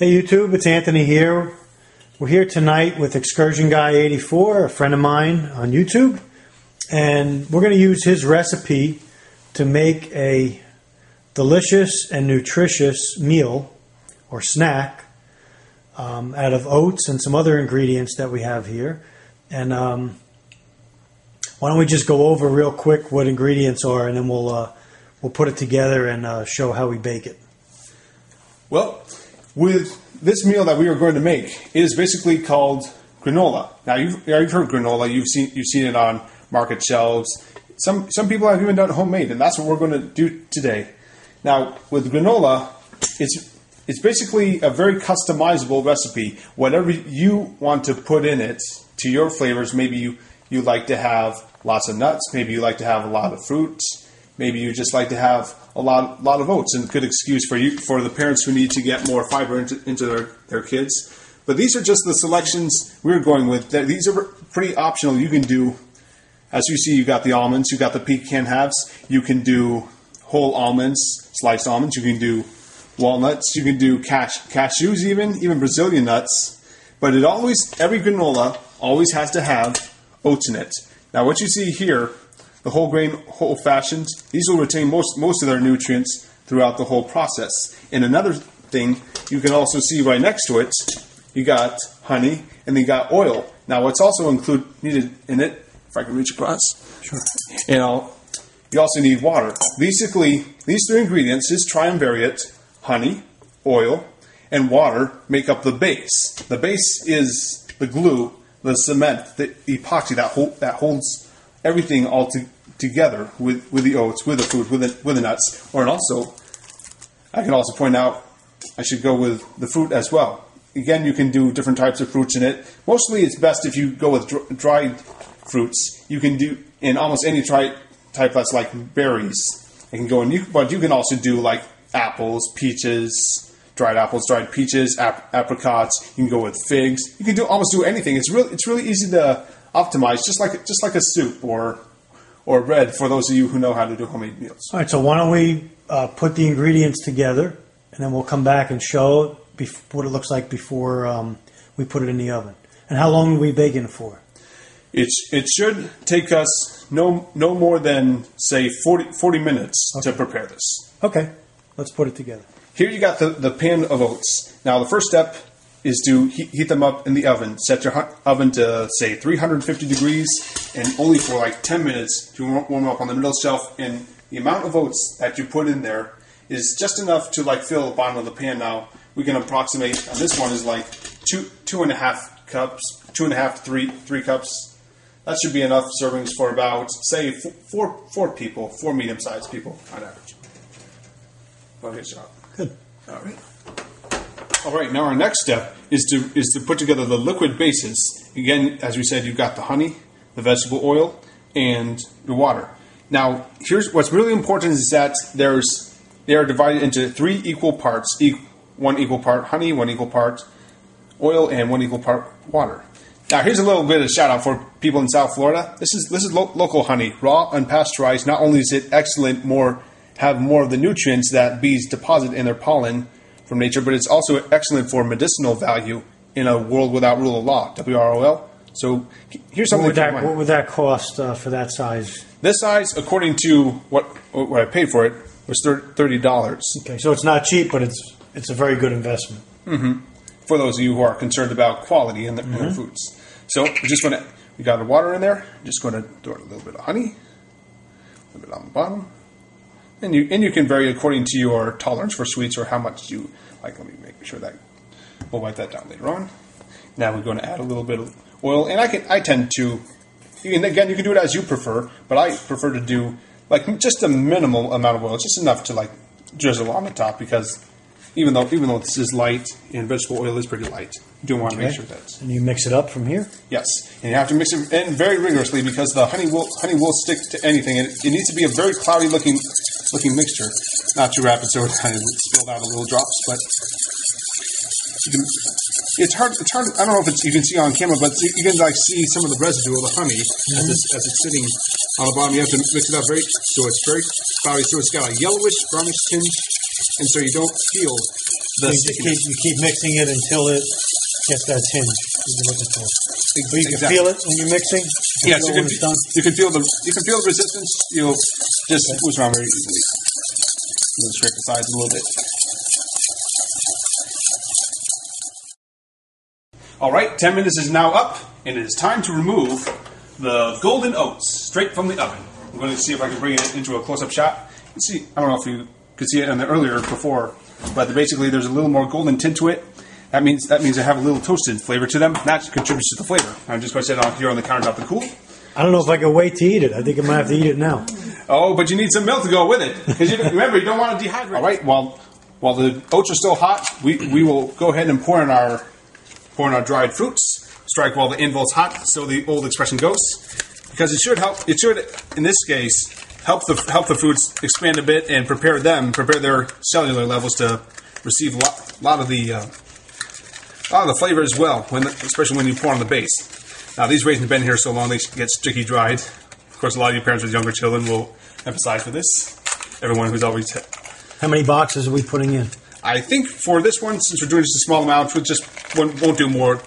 Hey YouTube, it's Anthony here. We're here tonight with Excursion Guy 84, a friend of mine on YouTube, and we're going to use his recipe to make a delicious and nutritious meal or snack out of oats and some other ingredients that we have here. And why don't we just go over real quick what ingredients are, and then we'll put it together and show how we bake it. Well, with this meal that we are going to make, it is basically called granola. Now, you've heard granola. You've seen it on market shelves. Some people have even done it homemade, and that's what we're going to do today. Now, with granola, it's basically a very customizable recipe. Whatever you want to put in it to your flavors. Maybe you like to have lots of nuts. Maybe you like to have a lot of fruits. Maybe you just like to have a lot of oats, and good excuse for the parents who need to get more fiber into their kids. But these are just the selections we're going with. These are pretty optional. You can do, as you see, you got the almonds, you got the pecan halves. You can do whole almonds, sliced almonds. You can do walnuts. You can do cashews, even Brazilian nuts. But every granola always has to have oats in it. Now, what you see here, the whole grain, whole fashioned, these will retain most of their nutrients throughout the whole process. And another thing, you can also see right next to it, you got honey and then you got oil. Now, what's also needed in it, if I can reach across, sure. You also need water. Basically, these three ingredients, this triumvirate, honey, oil, and water, make up the base. The base is the glue, the cement, the epoxy that holds everything all together with the oats, with the fruit, with the nuts. Or also, I can also point out, I should go with the fruit as well. Again, you can do different types of fruits in it. Mostly it's best if you go with dried fruits. You can do in almost any type that's like berries. It can go in, but you can also do like apples, peaches, dried apples, dried peaches, apricots. You can go with figs. You can almost do anything. It's really easy to optimize, just like a soup or bread, for those of you who know how to do homemade meals. All right, so why don't we put the ingredients together, and then we'll come back and show what it looks like before we put it in the oven. And how long will we bake it for? It should take us no more than, say, 40 minutes to prepare this. Okay, let's put it together. Here you got the pan of oats. Now, the first step is to heat them up in the oven. Set your oven to, say, 350 degrees, and only for like 10 minutes to warm them up on the middle shelf. And the amount of oats that you put in there is just enough to like fill the bottom of the pan. Now, we can approximate, on this one is like two and a half cups, 2.5 to 3 cups. That should be enough servings for about, say, four people, 4 medium-sized people on average. Okay, job. Good. All right. All right, now our next step is to put together the liquid bases. Again, as we said, you've got the honey, the vegetable oil, and the water. Now, here's what's really important is that they are divided into 3 equal parts. 1 equal part honey, 1 equal part oil, and 1 equal part water. Now, here's a little bit of shout out for people in South Florida. This is local honey, raw, unpasteurized. Not only is it excellent, have more of the nutrients that bees deposit in their pollen from nature, but it's also excellent for medicinal value in a world without rule of law, WROL. So here's something. What would that cost for that size? This size, according to what I paid for it, was $30. Okay, so it's not cheap, but it's a very good investment. Mm-hmm. For those of you who are concerned about quality in their foods. So we got the water in there. Just going to throw a little bit of honey, a little bit on the bottom. And you can vary according to your tolerance for sweets or how much you like. Let me make sure that we'll write that down later on. Now we're going to add a little bit of oil, and I tend to. Again, you can do it as you prefer, but I prefer to do like just a minimal amount of oil, just enough to like drizzle on the top, because even though this is light and vegetable oil is pretty light, you do want to make sure that. And you mix it up from here. Yes, and you have to mix it in very rigorously, because the honey will stick to anything, and it needs to be a very cloudy looking mixture, not too rapid, so it kind of spilled out a little drops. But it's hard. I don't know if you can see on camera, but you can like see some of the residue of the honey as it's sitting on the bottom. You have to mix it up so it's very cloudy, so it's got a yellowish brownish tinge, and so you don't feel you keep mixing it until it gets that tinge you're looking for. But you can feel it when you're mixing. Yes, you can feel the resistance. You'll just move around very easily. Scrape the sides a little bit. All right, 10 minutes is now up, and it is time to remove the golden oats straight from the oven. I'm going to see if I can bring it into a close-up shot. You see, I don't know if you could see it in the earlier before, but basically there's a little more golden tint to it. That means they have a little toasted flavor to them. That contributes to the flavor. I'm just going to set it on here on the countertop to cool. I don't know if I can wait to eat it. I think I might have to eat it now. Oh, but you need some milk to go with it. Because remember, you don't want to dehydrate. All right, while the oats are still hot, we will go ahead and pour in our dried fruits. Strike while the invol's hot, so the old expression goes. Because it should help. It should, in this case, help the fruits expand a bit and prepare their cellular levels to receive a lot of the flavor as well. Especially when you pour on the base. Now these raisins have been here so long they get sticky dried. Of course, a lot of you parents with younger children will emphasize for this. Everyone who's always. How many boxes are we putting in? I think for this one, since we're doing just a small amount, we just won't do more.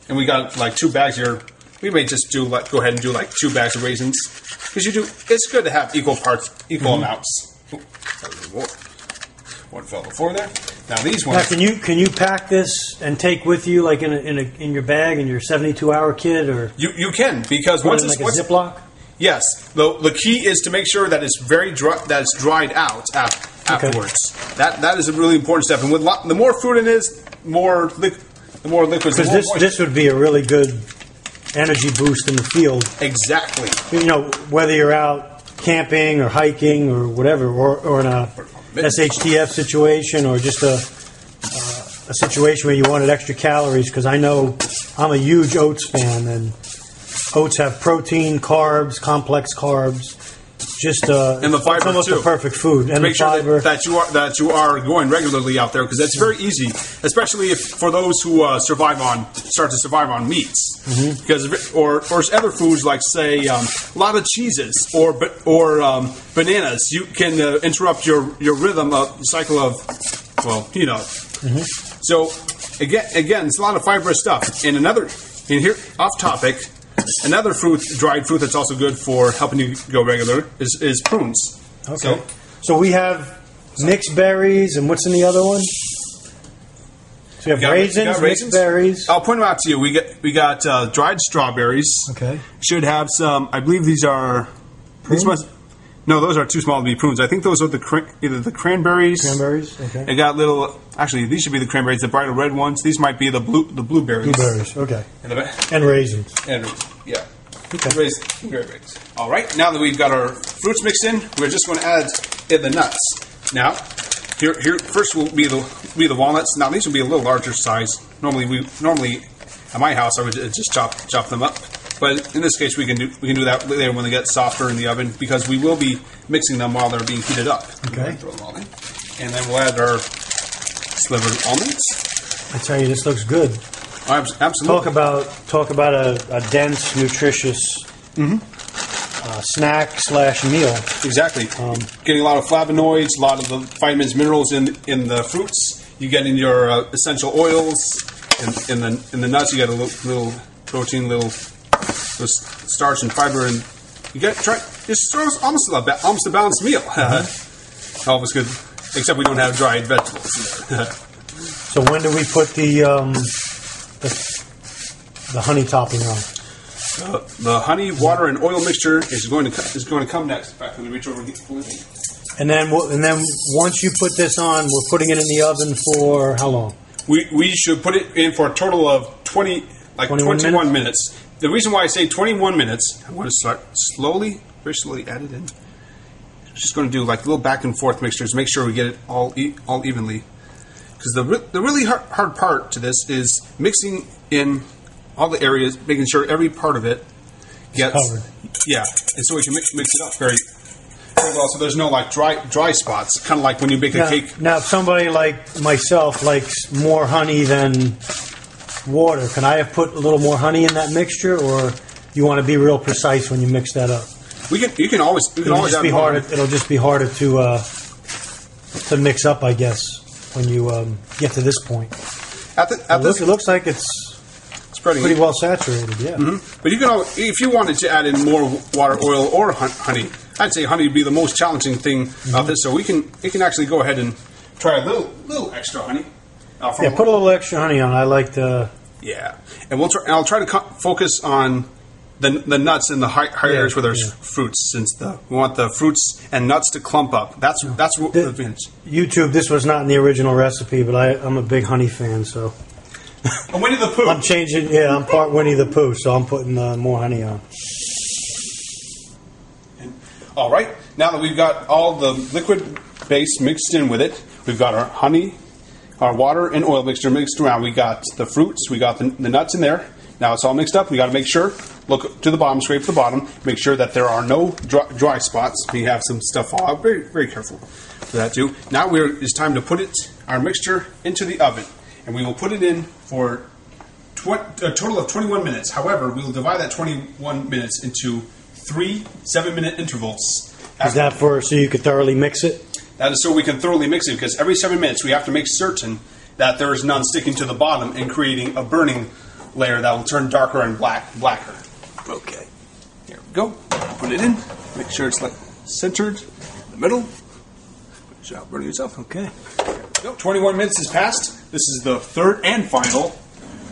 And we got like 2 bags here. We may just go ahead and do like 2 bags of raisins because it's good to have equal amounts. One fell before there. Now these ones. Now, can you pack this and take with you like in your bag in your 72-hour kit or you can because once it's like a Ziploc. Yes, the key is to make sure that it's very dry, that it's dried out afterwards. Okay. That is a really important step. And with the more fruit it is, the more liquids. Because this would be a really good energy boost in the field. Exactly. You know, whether you're out camping or hiking or whatever, or in a SHTF situation, or just a situation where you wanted extra calories. Because I know I'm a huge oats fan, and oats have protein, carbs, complex carbs. And the fiber it's almost too. The perfect food. And make the fiber. Sure that you are going regularly out there because that's very easy, especially for those who start to survive on meats. Mm-hmm. Because or other foods like say a lot of cheeses or bananas, you can interrupt your rhythm of cycle of Mm-hmm. So again, it's a lot of fibrous stuff. And here off topic. Another dried fruit that's also good for helping you go regular is prunes. Okay. So we have mixed berries, and what's in the other one? So we have raisins, mixed berries. I'll point them out to you. We got dried strawberries. Okay. Should have some. I believe these are. Prunes? No, those are too small to be prunes. I think those are either the cranberries. Cranberries. Okay. It got little. Actually, these should be the cranberries. The brighter red ones. These might be the blueberries. Blueberries. Okay. And raisins. Yeah. Okay. Raisins. All right. Now that we've got our fruits mixed in, we're just going to add in the nuts. Now, here first will be the walnuts. Now these will be a little larger size. Normally at my house I would just chop them up. But in this case, we can do that later when they get softer in the oven because we will be mixing them while they're being heated up. Okay. Throw them all in, and then we'll add our slivered almonds. I tell you, this looks good. Absolutely. Talk about a dense, nutritious snack / meal. Exactly. Getting a lot of flavonoids, a lot of the vitamins, minerals in the fruits. You get in your essential oils. In the nuts, you get a little protein, little starch and fiber, and you get it's almost a balanced meal. Almost good, except we don't have dried vegetables in there. So when do we put the honey topping on? The honey, water, and oil mixture is going to come next. In fact, let me reach over and get the full thing. And then once you put this on, we're putting it in the oven for how long? We should put it in for a total of 21 minutes. The reason why I say 21 minutes, I want to start very slowly add it in. Just going to do like little back and forth mixtures, make sure we get it all evenly. Because the really hard part to this is mixing in all the areas, making sure every part of it gets covered. Yeah, and so we can mix it up very well, so there's no like dry spots. Kind of like when you bake a cake. Now, if somebody like myself likes more honey than water, can I have put a little more honey in that mixture, or you want to be real precise when you mix that up? You can always add more. It'll just be harder to mix up, I guess. when you get to this point. It looks like it's pretty well saturated, yeah. Mm-hmm. But you can, if you wanted to add in more water, oil, or honey, I'd say honey would be the most challenging thing about this. So we can actually go ahead and try a little extra honey. Yeah, put a little extra honey on. I like the... Yeah, and I'll try to focus on the nuts in the high areas where there's fruits, since we want the fruits and nuts to clump up. That's what the advantage. YouTube, this was not in the original recipe, but I'm a big honey fan, so... Winnie the Pooh. I'm changing, I'm part Winnie the Pooh, so I'm putting more honey on. All right, now that we've got all the liquid base mixed in with it, we've got our honey, our water and oil mixture mixed around. We got the fruits, we got the nuts in there. Now it's all mixed up. We got to make sure, look to the bottom, scrape the bottom, make sure that there are no dry spots. We have some stuff fall out. Very, very careful for that too. Now it's time to put our mixture into the oven. And we will put it in for a total of 21 minutes. However, we will divide that 21 minutes into 3 7-minute intervals. Is that so you could thoroughly mix it? That is so we can thoroughly mix it, because every 7 minutes we have to make certain that there is none sticking to the bottom and creating a burning layer that will turn darker and blacker. Okay, here we go. Put it in. Make sure it's centered in the middle. Good job burning yourself. Okay. 21 minutes has passed. This is the third and final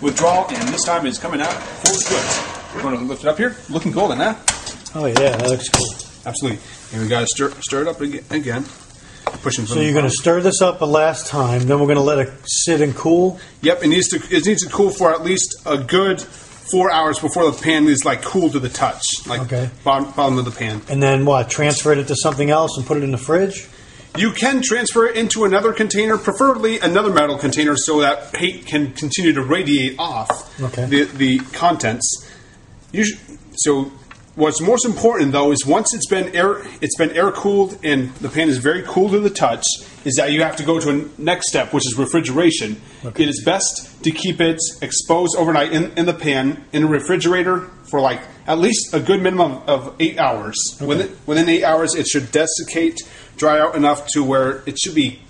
withdrawal, and this time it's coming out full of goods. We're going to lift it up here. Looking golden, huh? Oh yeah, that looks cool. Absolutely. And we got to stir it up again. Pushing. So you're going to stir this up a last time, then we're going to let it sit and cool. Yep, it needs to cool for at least a good 4 hours before the pan is cool to the touch, bottom of the pan. And then what? Transfer it into something else and put it in the fridge. You can transfer it into another container, preferably another metal container, so that heat can continue to radiate off the contents. So what's most important, though, is once it's been air cooled and the pan is very cool to the touch, is that you have to go to a next step, which is refrigeration. Okay. It is best to keep it exposed overnight in the pan in a refrigerator for at least a good minimum of 8 hours. Okay. Within 8 hours, it should desiccate, dry out enough to where it should be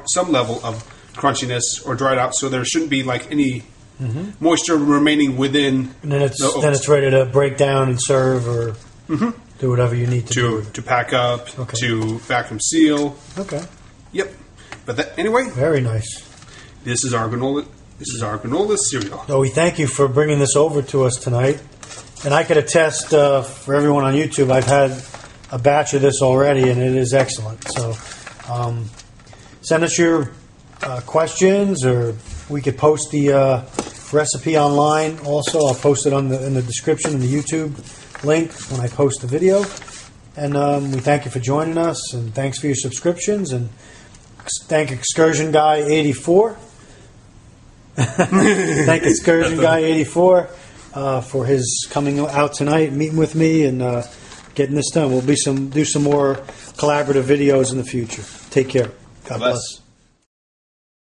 some level of crunchiness or dried out, so there shouldn't be any moisture remaining within. And then it's ready to break down and serve or do whatever you need to do. To pack up, to vacuum seal. Okay. Yep. But anyway. Very nice. This is our granola. This is our granola cereal. So we thank you for bringing this over to us tonight. And I could attest for everyone on YouTube, I've had a batch of this already, and it is excellent. So send us your questions, or we could post the recipe online. Also, I'll post it in the description in the YouTube link when I post the video. And we thank you for joining us, and thanks for your subscriptions, and thank Excursion Guy 84. Thank Excursion Guy 84 for his coming out tonight, meeting with me, and getting this done. We'll do some more collaborative videos in the future. Take care. God bless.